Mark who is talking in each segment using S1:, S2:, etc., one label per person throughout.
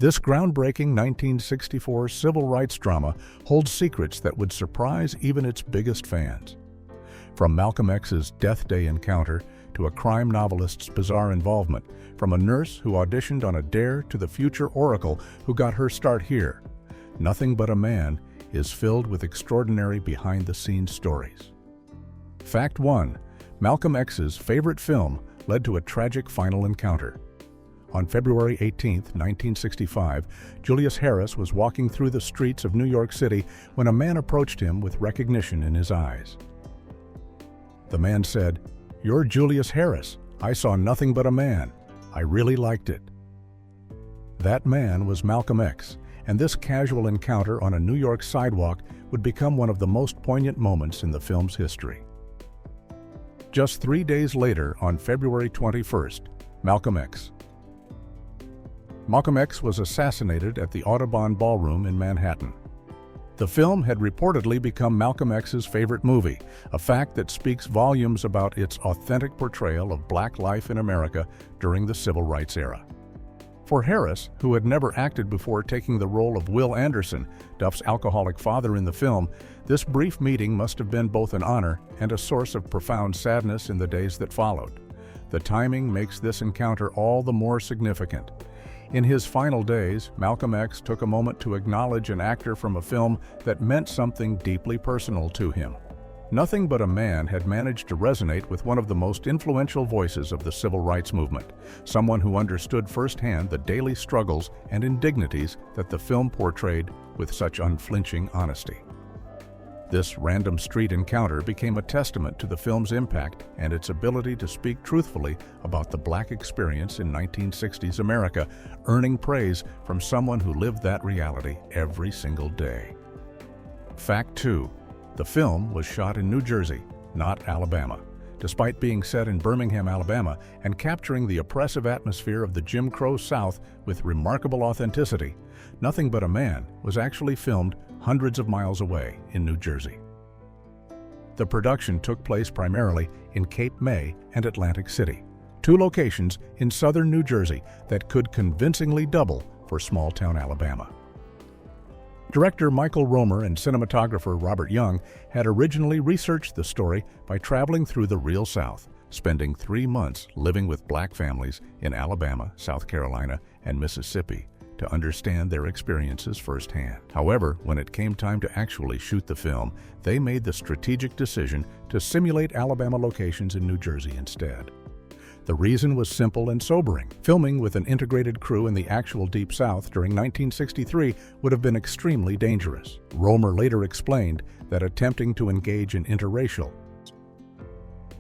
S1: This groundbreaking 1964 civil rights drama holds secrets that would surprise even its biggest fans. From Malcolm X's Death Day encounter to a crime novelist's bizarre involvement, from a nurse who auditioned on a dare to the future Oracle who got her start here, Nothing But a Man is filled with extraordinary behind-the-scenes stories. Fact 1. Malcolm X's favorite film led to a tragic final encounter. On February 18, 1965, Julius Harris was walking through the streets of New York City when a man approached him with recognition in his eyes. The man said, "You're Julius Harris. I saw Nothing But a Man. I really liked it." That man was Malcolm X, and this casual encounter on a New York sidewalk would become one of the most poignant moments in the film's history. Just 3 days later, on February 21st, Malcolm X was assassinated at the Audubon Ballroom in Manhattan. The film had reportedly become Malcolm X's favorite movie, a fact that speaks volumes about its authentic portrayal of black life in America during the civil rights era. For Harris, who had never acted before taking the role of Will Anderson, Duff's alcoholic father in the film, this brief meeting must have been both an honor and a source of profound sadness in the days that followed. The timing makes this encounter all the more significant. In his final days, Malcolm X took a moment to acknowledge an actor from a film that meant something deeply personal to him. Nothing But a Man had managed to resonate with one of the most influential voices of the civil rights movement, someone who understood firsthand the daily struggles and indignities that the film portrayed with such unflinching honesty. This random street encounter became a testament to the film's impact and its ability to speak truthfully about the black experience in 1960s America, earning praise from someone who lived that reality every single day. Fact 2. The film was shot in New Jersey, not Alabama. Despite being set in Birmingham, Alabama, and capturing the oppressive atmosphere of the Jim Crow South with remarkable authenticity, Nothing But a Man was actually filmed hundreds of miles away in New Jersey. The production took place primarily in Cape May and Atlantic City, two locations in southern New Jersey that could convincingly double for small-town Alabama. Director Michael Romer and cinematographer Robert Young had originally researched the story by traveling through the real South, spending 3 months living with black families in Alabama, South Carolina, and Mississippi to understand their experiences firsthand. However, when it came time to actually shoot the film, they made the strategic decision to simulate Alabama locations in New Jersey instead. The reason was simple and sobering. Filming with an integrated crew in the actual Deep South during 1963 would have been extremely dangerous. Romer later explained that attempting to engage in interracial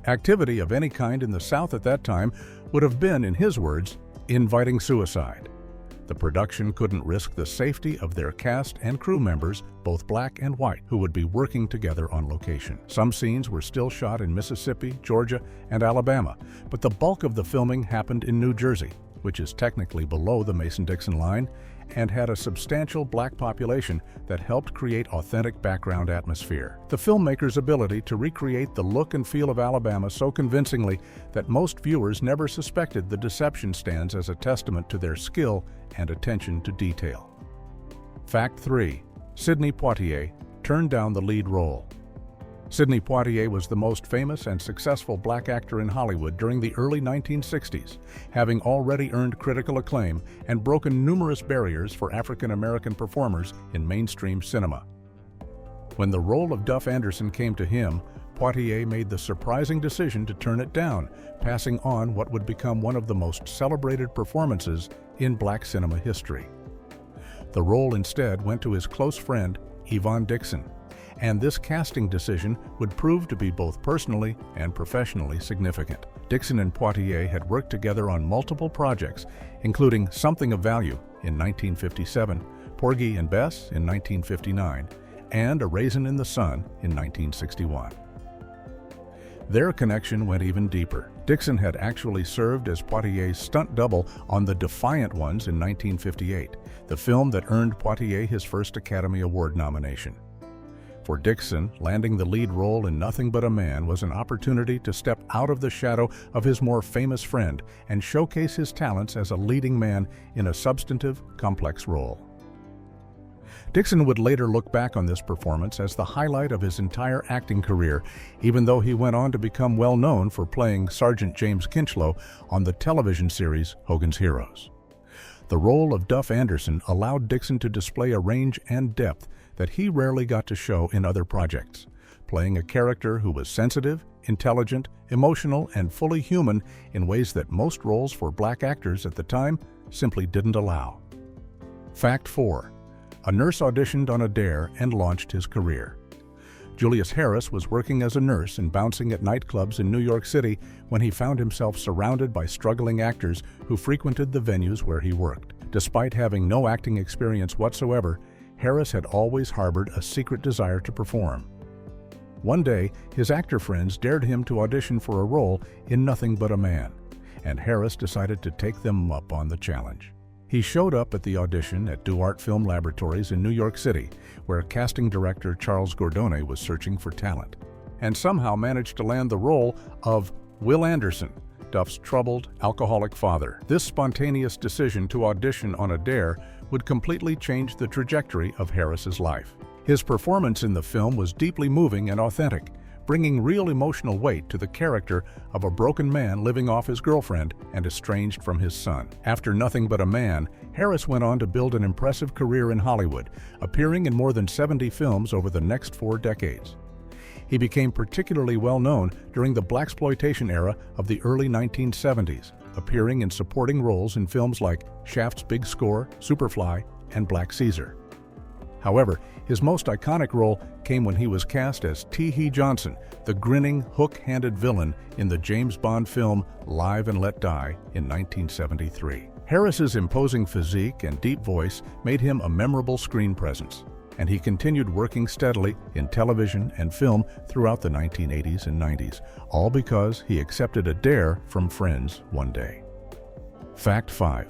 S1: activity of any kind in the South at that time would have been, in his words, inviting suicide. The production couldn't risk the safety of their cast and crew members, both black and white, who would be working together on location. Some scenes were still shot in Mississippi, Georgia, and Alabama, but the bulk of the filming happened in New Jersey, which is technically below the Mason-Dixon line and had a substantial black population that helped create authentic background atmosphere. The filmmakers' ability to recreate the look and feel of Alabama so convincingly that most viewers never suspected the deception stands as a testament to their skill and attention to detail. Fact 3. Sidney Poitier turned down the lead role. Sidney Poitier was the most famous and successful black actor in Hollywood during the early 1960s, having already earned critical acclaim and broken numerous barriers for African-American performers in mainstream cinema. When the role of Duff Anderson came to him, Poitier made the surprising decision to turn it down, passing on what would become one of the most celebrated performances in black cinema history. The role instead went to his close friend, Yvonne Dixon, and this casting decision would prove to be both personally and professionally significant. Dixon and Poitier had worked together on multiple projects, including Something of Value in 1957, Porgy and Bess in 1959, and A Raisin in the Sun in 1961. Their connection went even deeper. Dixon had actually served as Poitier's stunt double on The Defiant Ones in 1958, the film that earned Poitier his first Academy Award nomination. For Dixon, landing the lead role in Nothing But a Man was an opportunity to step out of the shadow of his more famous friend and showcase his talents as a leading man in a substantive, complex role. Dixon would later look back on this performance as the highlight of his entire acting career, even though he went on to become well known for playing Sergeant James Kinchlow on the television series Hogan's Heroes. The role of Duff Anderson allowed Dixon to display a range and depth that he rarely got to show in other projects, playing a character who was sensitive, intelligent, emotional, and fully human in ways that most roles for black actors at the time simply didn't allow. Fact 4. A nurse auditioned on a dare and launched his career. Julius Harris was working as a nurse and bouncing at nightclubs in New York City when he found himself surrounded by struggling actors who frequented the venues where he worked. Despite having no acting experience whatsoever, Harris had always harbored a secret desire to perform. One day, his actor friends dared him to audition for a role in Nothing But a Man, and Harris decided to take them up on the challenge. He showed up at the audition at Duart Film Laboratories in New York City, where casting director Charles Gordone was searching for talent, and somehow managed to land the role of Will Anderson, Duff's troubled, alcoholic father. This spontaneous decision to audition on a dare would completely change the trajectory of Harris's life. His performance in the film was deeply moving and authentic, bringing real emotional weight to the character of a broken man living off his girlfriend and estranged from his son. After Nothing But a Man, Harris went on to build an impressive career in Hollywood, appearing in more than 70 films over the next 4 decades. He became particularly well known during the blaxploitation era of the early 1970s, appearing in supporting roles in films like Shaft's Big Score, Superfly, and Black Caesar. However, his most iconic role came when he was cast as T.H. Johnson, the grinning, hook-handed villain in the James Bond film Live and Let Die in 1973. Harris's imposing physique and deep voice made him a memorable screen presence, and he continued working steadily in television and film throughout the 1980s and 90s, all because he accepted a dare from friends one day. Fact 5.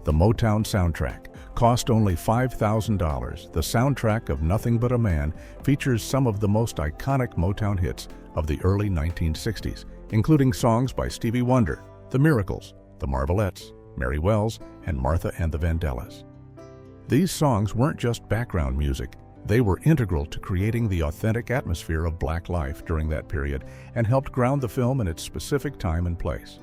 S1: The Motown soundtrack. Cost only $5,000, the soundtrack of Nothing But a Man features some of the most iconic Motown hits of the early 1960s, including songs by Stevie Wonder, The Miracles, The Marvelettes, Mary Wells, and Martha and the Vandellas. These songs weren't just background music, they were integral to creating the authentic atmosphere of black life during that period and helped ground the film in its specific time and place.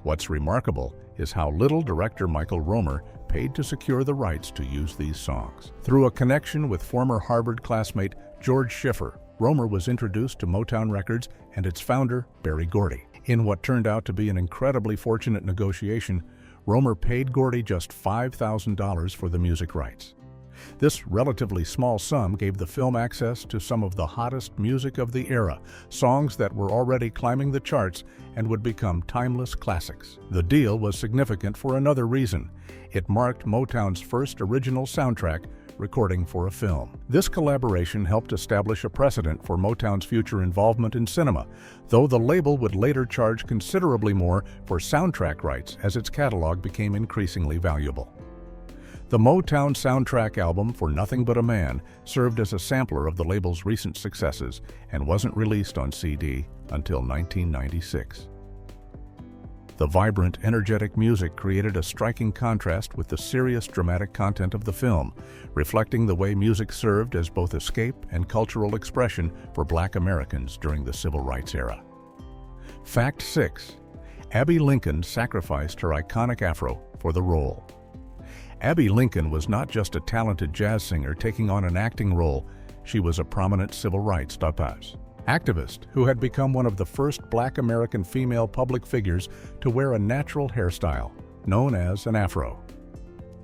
S1: What's remarkable is how little director Michael Romer paid to secure the rights to use these songs. Through a connection with former Harvard classmate George Schiffer, Romer was introduced to Motown Records and its founder, Berry Gordy. In what turned out to be an incredibly fortunate negotiation, Romer paid Gordy just $5,000 for the music rights. This relatively small sum gave the film access to some of the hottest music of the era, songs that were already climbing the charts and would become timeless classics. The deal was significant for another reason. It marked Motown's first original soundtrack recording for a film. This collaboration helped establish a precedent for Motown's future involvement in cinema, though the label would later charge considerably more for soundtrack rights as its catalog became increasingly valuable. The Motown soundtrack album for Nothing But a Man served as a sampler of the label's recent successes and wasn't released on CD until 1996. The vibrant, energetic music created a striking contrast with the serious, dramatic content of the film, reflecting the way music served as both escape and cultural expression for Black Americans during the Civil Rights era. Fact 6. Abbey Lincoln sacrificed her iconic afro for the role. Abbey Lincoln was not just a talented jazz singer taking on an acting role, she was a prominent civil rights activist who had become one of the first Black American female public figures to wear a natural hairstyle, known as an afro.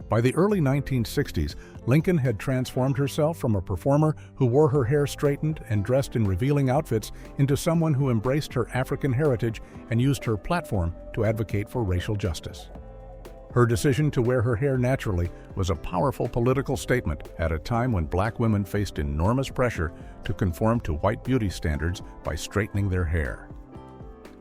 S1: By the early 1960s, Lincoln had transformed herself from a performer who wore her hair straightened and dressed in revealing outfits into someone who embraced her African heritage and used her platform to advocate for racial justice. Her decision to wear her hair naturally was a powerful political statement at a time when Black women faced enormous pressure to conform to white beauty standards by straightening their hair.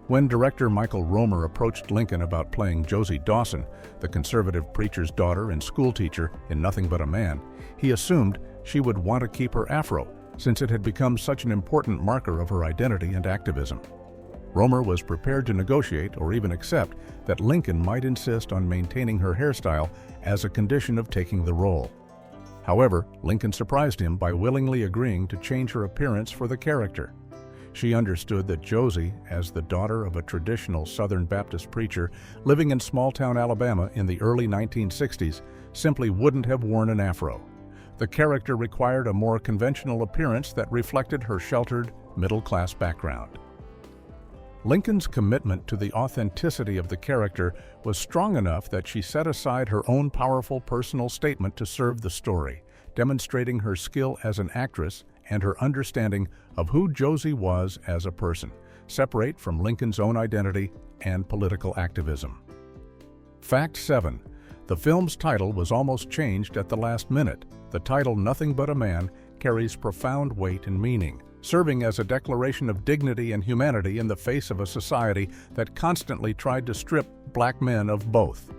S1: When director Michael Romer approached Lincoln about playing Josie Dawson, the conservative preacher's daughter and schoolteacher in Nothing But a Man, he assumed she would want to keep her afro, since it had become such an important marker of her identity and activism. Romer was prepared to negotiate or even accept that Lincoln might insist on maintaining her hairstyle as a condition of taking the role. However, Lincoln surprised him by willingly agreeing to change her appearance for the character. She understood that Josie, as the daughter of a traditional Southern Baptist preacher living in small-town Alabama in the early 1960s, simply wouldn't have worn an afro. The character required a more conventional appearance that reflected her sheltered, middle-class background. Lincoln's commitment to the authenticity of the character was strong enough that she set aside her own powerful personal statement to serve the story, demonstrating her skill as an actress and her understanding of who Josie was as a person, separate from Lincoln's own identity and political activism. Fact 7. The film's title was almost changed at the last minute. The title Nothing But a Man carries profound weight and meaning, serving as a declaration of dignity and humanity in the face of a society that constantly tried to strip black men of both.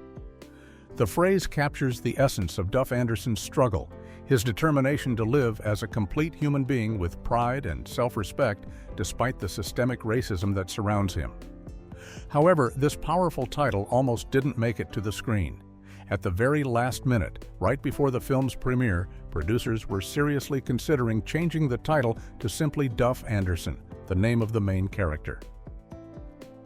S1: The phrase captures the essence of Duff Anderson's struggle, his determination to live as a complete human being with pride and self-respect despite the systemic racism that surrounds him. However, this powerful title almost didn't make it to the screen. At the very last minute, right before the film's premiere, producers were seriously considering changing the title to simply Duff Anderson, the name of the main character.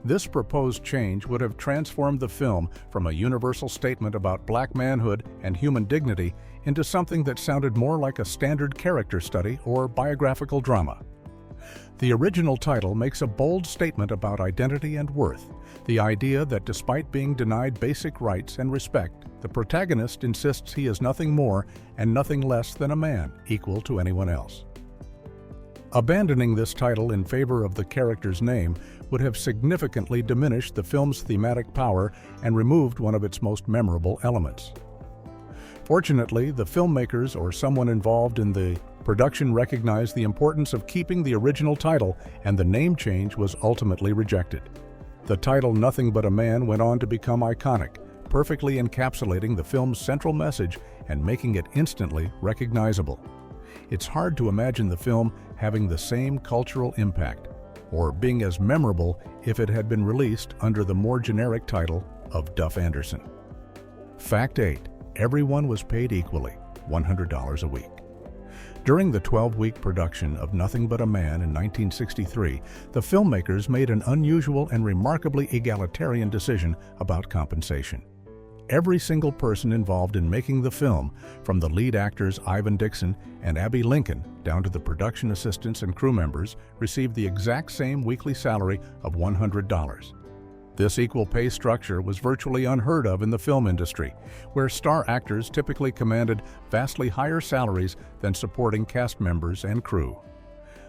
S1: This proposed change would have transformed the film from a universal statement about black manhood and human dignity into something that sounded more like a standard character study or biographical drama. The original title makes a bold statement about identity and worth, the idea that despite being denied basic rights and respect, the protagonist insists he is nothing more and nothing less than a man, equal to anyone else. Abandoning this title in favor of the character's name would have significantly diminished the film's thematic power and removed one of its most memorable elements. Fortunately, the filmmakers or someone involved in the production recognized the importance of keeping the original title, and the name change was ultimately rejected. The title Nothing But a Man went on to become iconic, perfectly encapsulating the film's central message and making it instantly recognizable. It's hard to imagine the film having the same cultural impact or being as memorable if it had been released under the more generic title of Duff Anderson. Fact 8. Everyone was paid equally, $100 a week. During the 12-week production of Nothing But a Man in 1963, the filmmakers made an unusual and remarkably egalitarian decision about compensation. Every single person involved in making the film, from the lead actors Ivan Dixon and Abby Lincoln down to the production assistants and crew members, received the exact same weekly salary of $100. This equal pay structure was virtually unheard of in the film industry, where star actors typically commanded vastly higher salaries than supporting cast members and crew.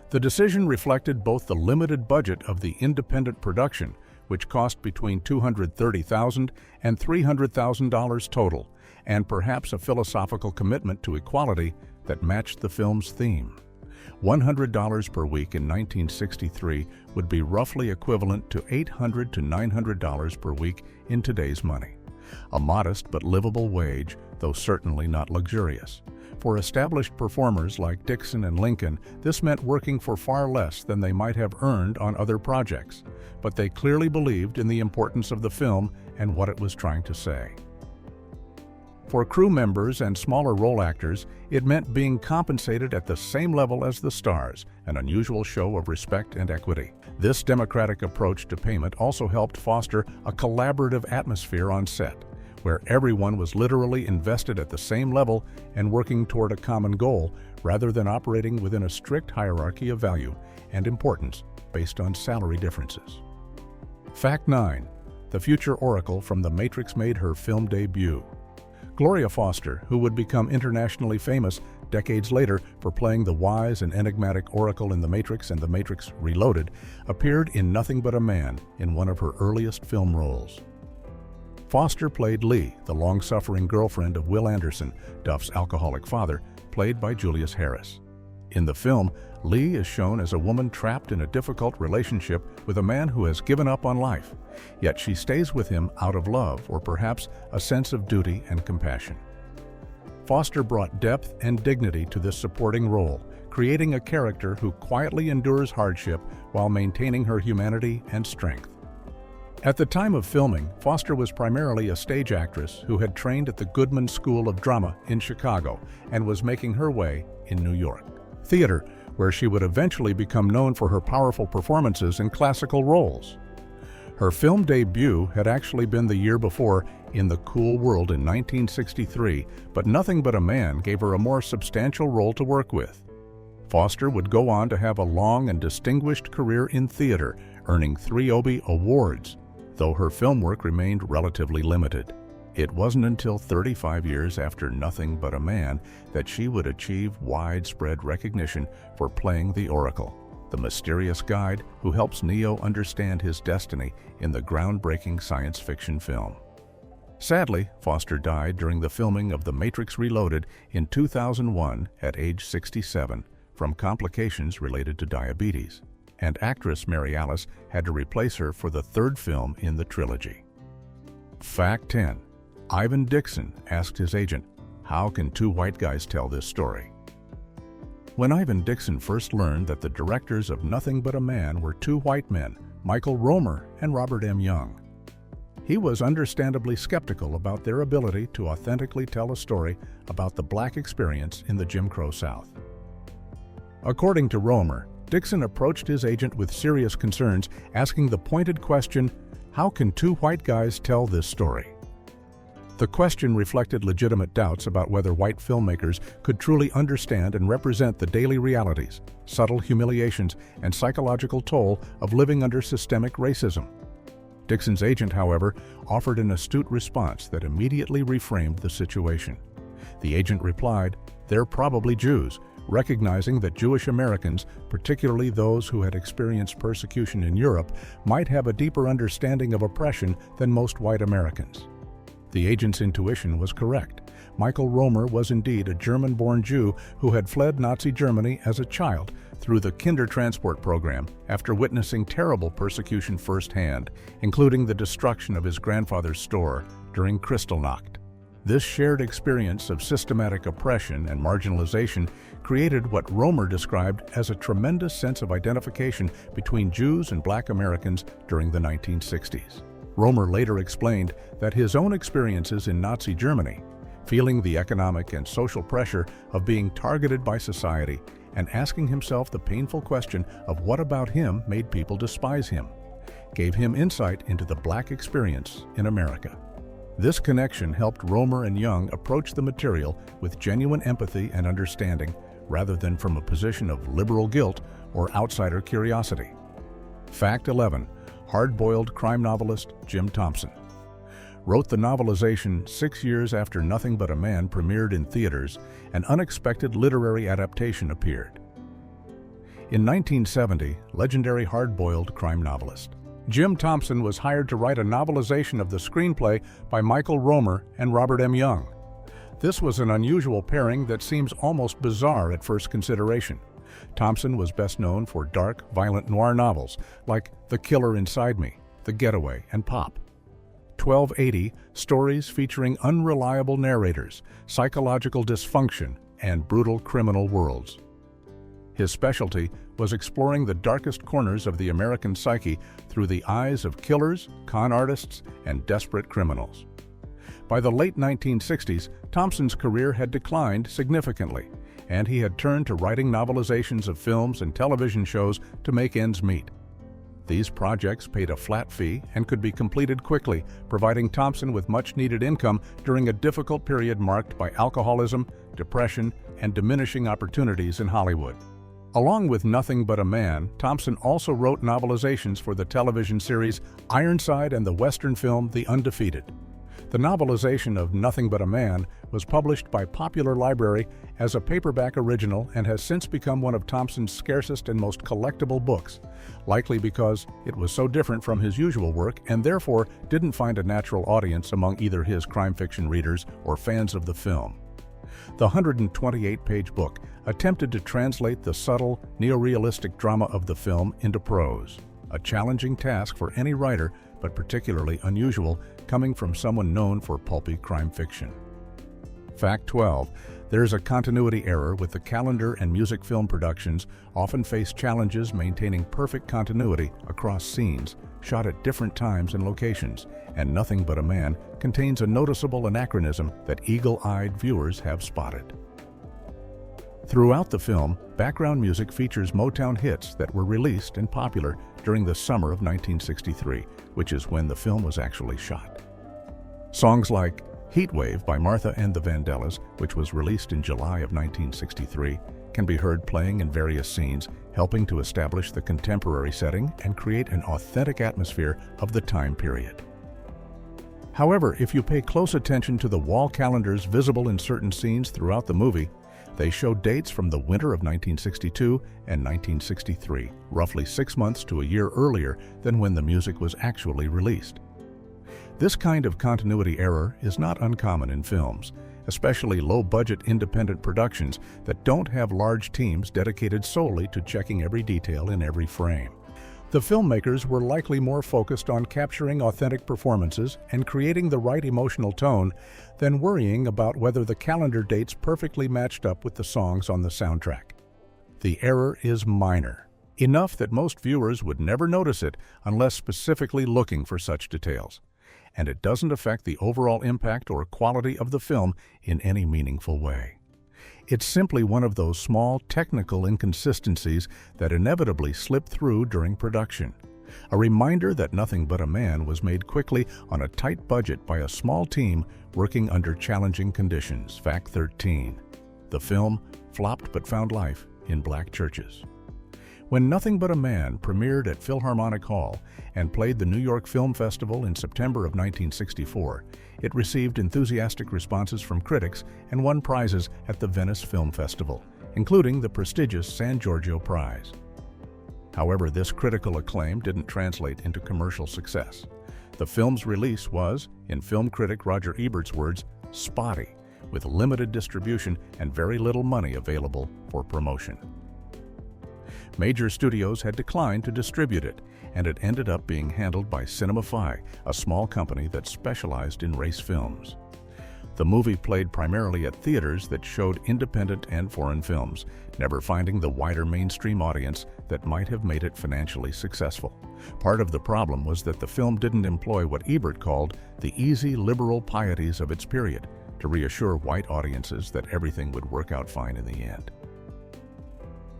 S1: The decision reflected both the limited budget of the independent production, which cost between $230,000 and $300,000 total, and perhaps a philosophical commitment to equality that matched the film's theme. $100 per week in 1963 would be roughly equivalent to $800 to $900 per week in today's money. A modest but livable wage, though certainly not luxurious. For established performers like Dixon and Lincoln, this meant working for far less than they might have earned on other projects, but they clearly believed in the importance of the film and what it was trying to say. For crew members and smaller role actors, it meant being compensated at the same level as the stars, an unusual show of respect and equity. This democratic approach to payment also helped foster a collaborative atmosphere on set, where everyone was literally invested at the same level and working toward a common goal, rather than operating within a strict hierarchy of value and importance based on salary differences. Fact 9. The future Oracle from The Matrix made her film debut. Gloria Foster, who would become internationally famous decades later for playing the wise and enigmatic Oracle in The Matrix and The Matrix Reloaded, appeared in Nothing But a Man in one of her earliest film roles. Foster played Lee, the long-suffering girlfriend of Will Anderson, Duff's alcoholic father, played by Julius Harris. In the film, Lee is shown as a woman trapped in a difficult relationship with a man who has given up on life, yet she stays with him out of love or perhaps a sense of duty and compassion. Foster brought depth and dignity to this supporting role, creating a character who quietly endures hardship while maintaining her humanity and strength. At the time of filming, Foster was primarily a stage actress who had trained at the Goodman School of Drama in Chicago and was making her way in New York theater, where she would eventually become known for her powerful performances in classical roles. Her film debut had actually been the year before in The Cool World in 1963, but Nothing But a Man gave her a more substantial role to work with. Foster would go on to have a long and distinguished career in theater, earning 3 Obie Awards, though her film work remained relatively limited. It wasn't until 35 years after Nothing But a Man that she would achieve widespread recognition for playing the Oracle, the mysterious guide who helps Neo understand his destiny in the groundbreaking science fiction film. Sadly, Foster died during the filming of The Matrix Reloaded in 2001 at age 67 from complications related to diabetes, and actress Mary Alice had to replace her for the 3rd film in the trilogy. Fact 10. Ivan Dixon asked his agent, "How can 2 white guys tell this story?" When Ivan Dixon first learned that the directors of Nothing But a Man were 2 white men, Michael Romer and Robert M. Young, he was understandably skeptical about their ability to authentically tell a story about the black experience in the Jim Crow South. According to Romer, Dixon approached his agent with serious concerns, asking the pointed question, "How can 2 white guys tell this story?" The question reflected legitimate doubts about whether white filmmakers could truly understand and represent the daily realities, subtle humiliations, and psychological toll of living under systemic racism. Dixon's agent, however, offered an astute response that immediately reframed the situation. The agent replied, "They're probably Jews," recognizing that Jewish Americans, particularly those who had experienced persecution in Europe, might have a deeper understanding of oppression than most white Americans. The agent's intuition was correct. Michael Romer was indeed a German-born Jew who had fled Nazi Germany as a child through the Kindertransport program after witnessing terrible persecution firsthand, including the destruction of his grandfather's store during Kristallnacht. This shared experience of systematic oppression and marginalization created what Romer described as a tremendous sense of identification between Jews and Black Americans during the 1960s. Romer later explained that his own experiences in Nazi Germany, feeling the economic and social pressure of being targeted by society, and asking himself the painful question of what about him made people despise him, gave him insight into the Black experience in America. This connection helped Romer and Young approach the material with genuine empathy and understanding, rather than from a position of liberal guilt or outsider curiosity. Fact 11. Hard-boiled crime novelist Jim Thompson wrote the novelization 6 years after Nothing But a Man premiered in theaters. An unexpected literary adaptation appeared. In 1970, legendary hard-boiled crime novelist Jim Thompson was hired to write a novelization of the screenplay by Michael Romer and Robert M. Young. This was an unusual pairing that seems almost bizarre at first consideration. Thompson was best known for dark, violent noir novels like The Killer Inside Me, The Getaway, and Pop. 1280, stories featuring unreliable narrators, psychological dysfunction, and brutal criminal worlds. His specialty was exploring the darkest corners of the American psyche through the eyes of killers, con artists, and desperate criminals. By the late 1960s, Thompson's career had declined significantly, and he had turned to writing novelizations of films and television shows to make ends meet. These projects paid a flat fee and could be completed quickly, providing Thompson with much-needed income during a difficult period marked by alcoholism, depression, and diminishing opportunities in Hollywood. Along with Nothing But a Man, Thompson also wrote novelizations for the television series Ironside and the Western film The Undefeated. The novelization of Nothing But a Man was published by Popular Library as a paperback original and has since become one of Thompson's scarcest and most collectible books, likely because it was so different from his usual work and therefore didn't find a natural audience among either his crime fiction readers or fans of the film. The 128-page book attempted to translate the subtle, neorealistic drama of the film into prose, a challenging task for any writer, but particularly unusual coming from someone known for pulpy crime fiction. Fact 12. There's a continuity error with the calendar, and music film productions often face challenges maintaining perfect continuity across scenes shot at different times and locations, and Nothing But a Man contains a noticeable anachronism that eagle-eyed viewers have spotted. Throughout the film, background music features Motown hits that were released and popular during the summer of 1963, which is when the film was actually shot. Songs like Heatwave by Martha and the Vandellas, which was released in July of 1963, can be heard playing in various scenes, helping to establish the contemporary setting and create an authentic atmosphere of the time period. However, if you pay close attention to the wall calendars visible in certain scenes throughout the movie, they show dates from the winter of 1962 and 1963, roughly 6 months to a year earlier than when the music was actually released. This kind of continuity error is not uncommon in films, especially low-budget independent productions that don't have large teams dedicated solely to checking every detail in every frame. The filmmakers were likely more focused on capturing authentic performances and creating the right emotional tone than worrying about whether the calendar dates perfectly matched up with the songs on the soundtrack. The error is minor, enough that most viewers would never notice it unless specifically looking for such details, and it doesn't affect the overall impact or quality of the film in any meaningful way. It's simply one of those small technical inconsistencies that inevitably slip through during production. A reminder that Nothing But a Man was made quickly on a tight budget by a small team working under challenging conditions. Fact 13. The film flopped but found life in black churches. When Nothing But a Man premiered at Philharmonic Hall and played the New York Film Festival in September of 1964, it received enthusiastic responses from critics and won prizes at the Venice Film Festival, including the prestigious San Giorgio Prize. However, this critical acclaim didn't translate into commercial success. The film's release was, in film critic Roger Ebert's words, spotty, with limited distribution and very little money available for promotion. Major studios had declined to distribute it, and it ended up being handled by Cinema-Fi, a small company that specialized in race films. The movie played primarily at theaters that showed independent and foreign films, never finding the wider mainstream audience that might have made it financially successful. Part of the problem was that the film didn't employ what Ebert called the easy liberal pieties of its period to reassure white audiences that everything would work out fine in the end.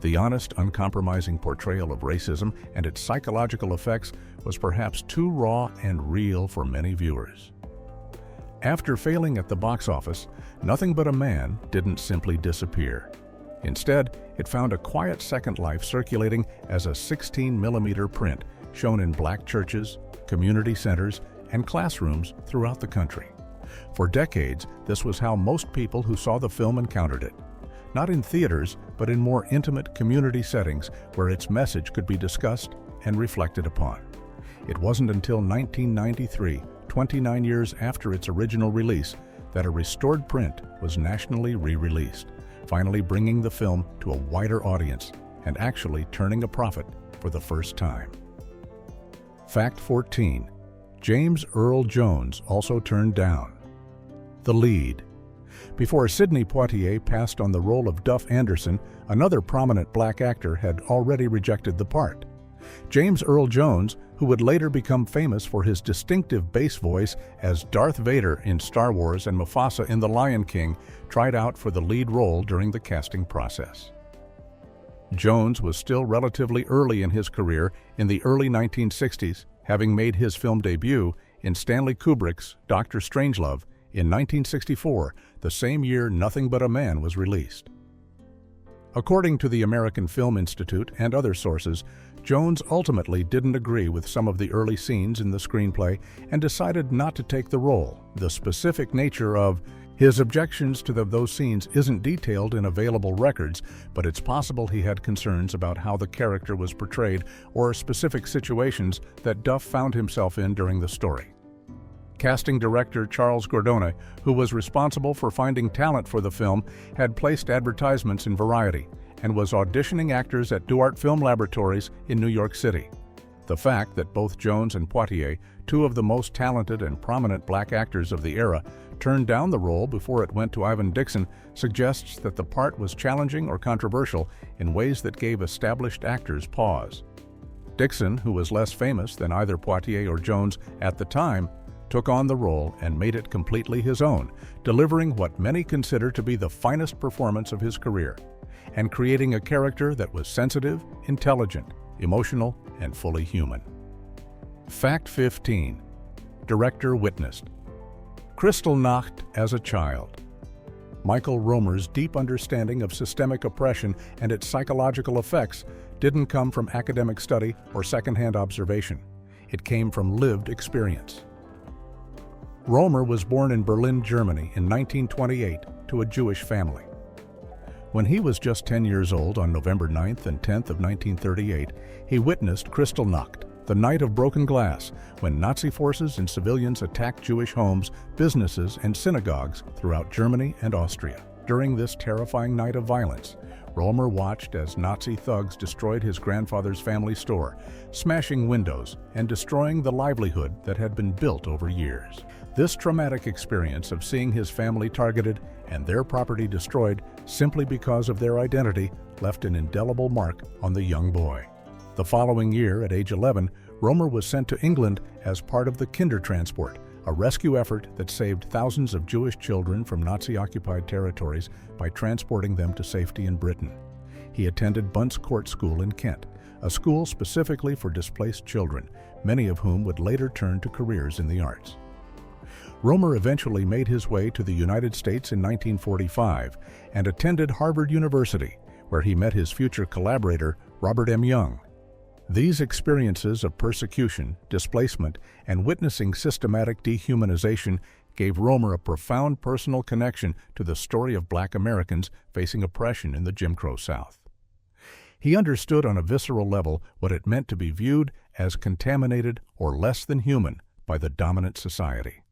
S1: The honest, uncompromising portrayal of racism and its psychological effects was perhaps too raw and real for many viewers. After failing at the box office, Nothing But a Man didn't simply disappear. Instead, it found a quiet second life circulating as a 16mm print shown in black churches, community centers, and classrooms throughout the country. For decades, this was how most people who saw the film encountered it. Not in theaters, but in more intimate community settings where its message could be discussed and reflected upon. It wasn't until 1993, 29 years after its original release, that a restored print was nationally re-released, finally bringing the film to a wider audience and actually turning a profit for the first time. Fact 14. James Earl Jones also turned down the lead. Before Sidney Poitier passed on the role of Duff Anderson, another prominent black actor had already rejected the part. James Earl Jones, who would later become famous for his distinctive bass voice as Darth Vader in Star Wars and Mufasa in The Lion King, tried out for the lead role during the casting process. Jones was still relatively early in his career in the early 1960s, having made his film debut in Stanley Kubrick's Dr. Strangelove in 1964, the same year Nothing But a Man was released. According to the American Film Institute and other sources, Jones ultimately didn't agree with some of the early scenes in the screenplay and decided not to take the role. The specific nature of his objections to those scenes isn't detailed in available records, but it's possible he had concerns about how the character was portrayed or specific situations that Duff found himself in during the story. Casting director Charles Gordone, who was responsible for finding talent for the film, had placed advertisements in Variety and was auditioning actors at Duart Film Laboratories in New York City. The fact that both Jones and Poitier, two of the most talented and prominent black actors of the era, turned down the role before it went to Ivan Dixon suggests that the part was challenging or controversial in ways that gave established actors pause. Dixon, who was less famous than either Poitier or Jones at the time, took on the role and made it completely his own, delivering what many consider to be the finest performance of his career, and creating a character that was sensitive, intelligent, emotional, and fully human. Fact 15. Director witnessed. Kristallnacht as a child. Michael Romer's deep understanding of systemic oppression and its psychological effects didn't come from academic study or secondhand observation. It came from lived experience. Romer was born in Berlin, Germany in 1928 to a Jewish family. When he was just 10 years old on November 9th and 10th of 1938, he witnessed Kristallnacht, the night of broken glass, when Nazi forces and civilians attacked Jewish homes, businesses, and synagogues throughout Germany and Austria. During this terrifying night of violence, Romer watched as Nazi thugs destroyed his grandfather's family store, smashing windows and destroying the livelihood that had been built over years. This traumatic experience of seeing his family targeted and their property destroyed simply because of their identity left an indelible mark on the young boy. The following year, at age 11, Romer was sent to England as part of the Kindertransport, a rescue effort that saved thousands of Jewish children from Nazi-occupied territories by transporting them to safety in Britain. He attended Bunce Court School in Kent, a school specifically for displaced children, many of whom would later turn to careers in the arts. Romer eventually made his way to the United States in 1945 and attended Harvard University, where he met his future collaborator, Robert M. Young. These experiences of persecution, displacement, and witnessing systematic dehumanization gave Romer a profound personal connection to the story of Black Americans facing oppression in the Jim Crow South. He understood on a visceral level what it meant to be viewed as contaminated or less than human by the dominant society.